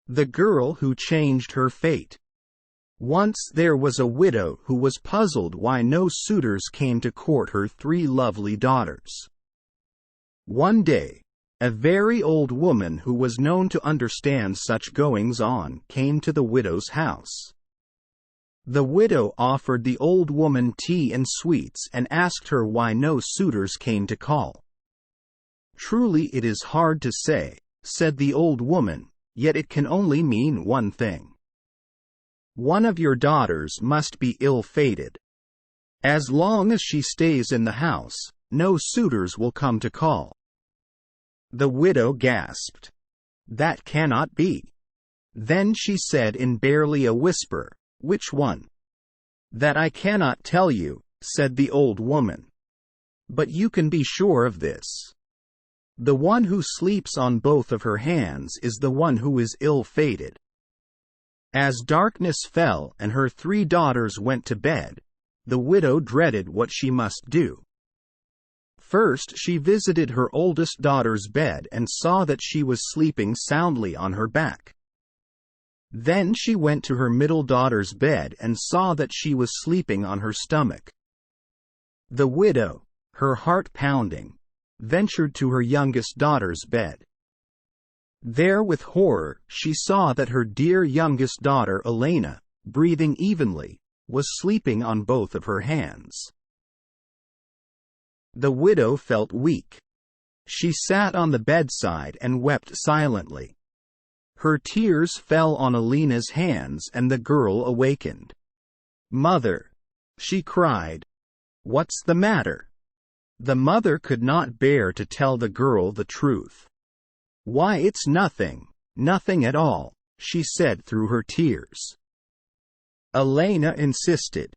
The girl who changed her fate. Once there was a widow who was puzzled why no suitors came to court her 3 lovely daughters. One day, a very old woman who was known to understand such goings-on came to the widow's house. The widow offered the old woman tea and sweets and asked her why no suitors came to call. "Truly it is hard to say," said the old woman, "yet it can only mean one thing. One of your daughters must be ill-fated. As long as she stays in the house, no suitors will come to call." The widow gasped. "That cannot be." Then she said in barely a whisper, "Which one?" "That I cannot tell you," said the old woman. "But you can be sure of this. The one who sleeps on both of her hands is the one who is ill-fated." As darkness fell and her 3 daughters went to bed, the widow dreaded what she must do. First she visited her oldest daughter's bed and saw that she was sleeping soundly on her back. Then she went to her middle daughter's bed and saw that she was sleeping on her stomach. The widow, her heart pounding, ventured to her youngest daughter's bed. There with horror she saw that her dear youngest daughter Elena, breathing evenly, was sleeping on both of her hands. The widow felt weak. She sat on the bedside and wept silently. Her tears fell on Elena's hands and the girl awakened. "Mother," she cried. "What's the matter?" The mother could not bear to tell the girl the truth. "Why, it's nothing, nothing at all," she said through her tears. Elena insisted.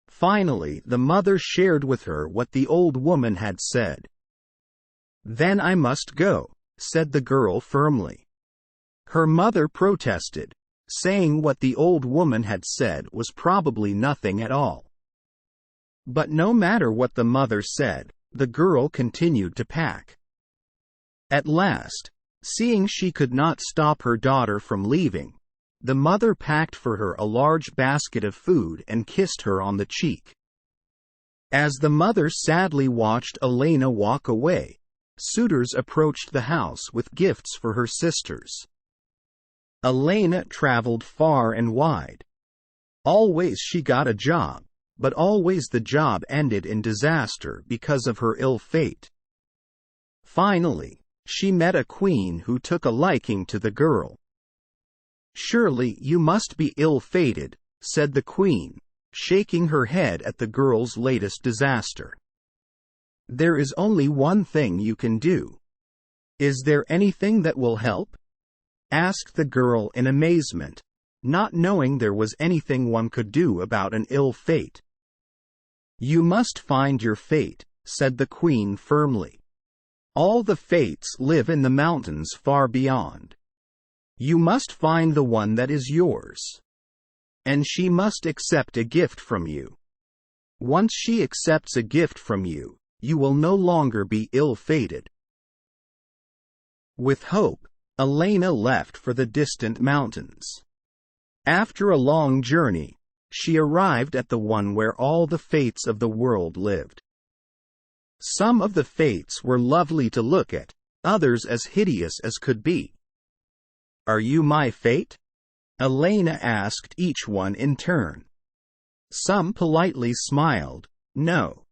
Finally, the mother shared with her what the old woman had said. "Then I must go," said the girl firmly. Her mother protested, saying what the old woman had said was probably nothing at all. But no matter what the mother said, the girl continued to pack. At last, seeing she could not stop her daughter from leaving, the mother packed for her a large basket of food and kissed her on the cheek. As the mother sadly watched Elena walk away, suitors approached the house with gifts for her sisters. Elena traveled far and wide. Always she got a job, but always the job ended in disaster because of her ill fate. Finally, she met a queen who took a liking to the girl. "Surely you must be ill-fated," said the queen, shaking her head at the girl's latest disaster. "There is only one thing you can do." "Is there anything that will help?" asked the girl in amazement, not knowing there was anything one could do about an ill fate. "You must find your fate," said the queen firmly. "All the fates live in the mountains far beyond. You must find the one that is yours. And she must accept a gift from you. Once she accepts a gift from you, you will no longer be ill-fated." With hope, Elena left for the distant mountains. After a long journey, she arrived at the one where all the fates of the world lived. Some of the fates were lovely to look at, others as hideous as could be. "Are you my fate?" Elena asked each one in turn. Some politely smiled, "No."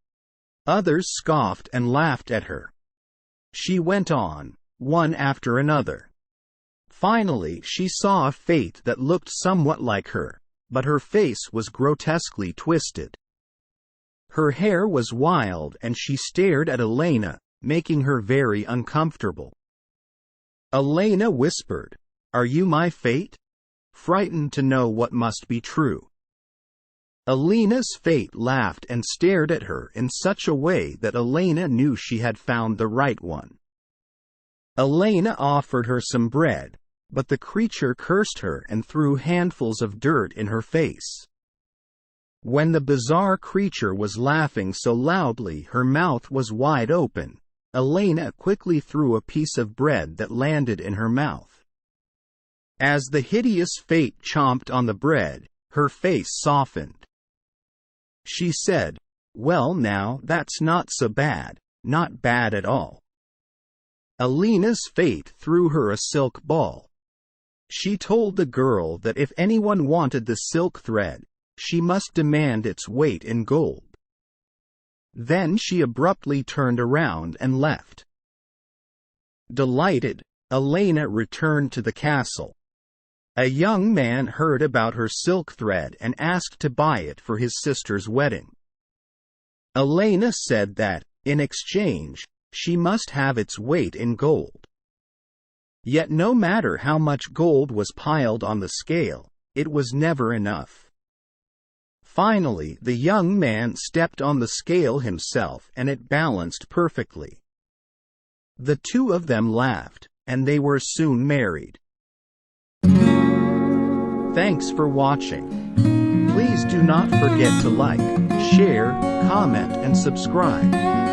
Others scoffed and laughed at her. She went on, one after another. Finally she saw a fate that looked somewhat like her, but her face was grotesquely twisted. Her hair was wild and she stared at Elena, making her very uncomfortable. Elena whispered, "Are you my fate?" frightened to know what must be true. Elena's fate laughed and stared at her in such a way that Elena knew she had found the right one. Elena offered her some bread, but the creature cursed her and threw handfuls of dirt in her face. When the bizarre creature was laughing so loudly her mouth was wide open, Elena quickly threw a piece of bread that landed in her mouth. As the hideous fate chomped on the bread, her face softened. She said, "Well now, that's not so bad, not bad at all." Alina's fate threw her a silk ball. She told the girl that if anyone wanted the silk thread, she must demand its weight in gold. Then she abruptly turned around and left. Delighted, Alina returned to the castle. A young man heard about her silk thread and asked to buy it for his sister's wedding. Alina said that, in exchange, she must have its weight in gold. Yet no matter how much gold was piled on the scale, it was never enough. Finally, the young man stepped on the scale himself and it balanced perfectly. The two of them laughed, and they were soon married. Thanks for watching. Please do not forget to like, share, comment and subscribe.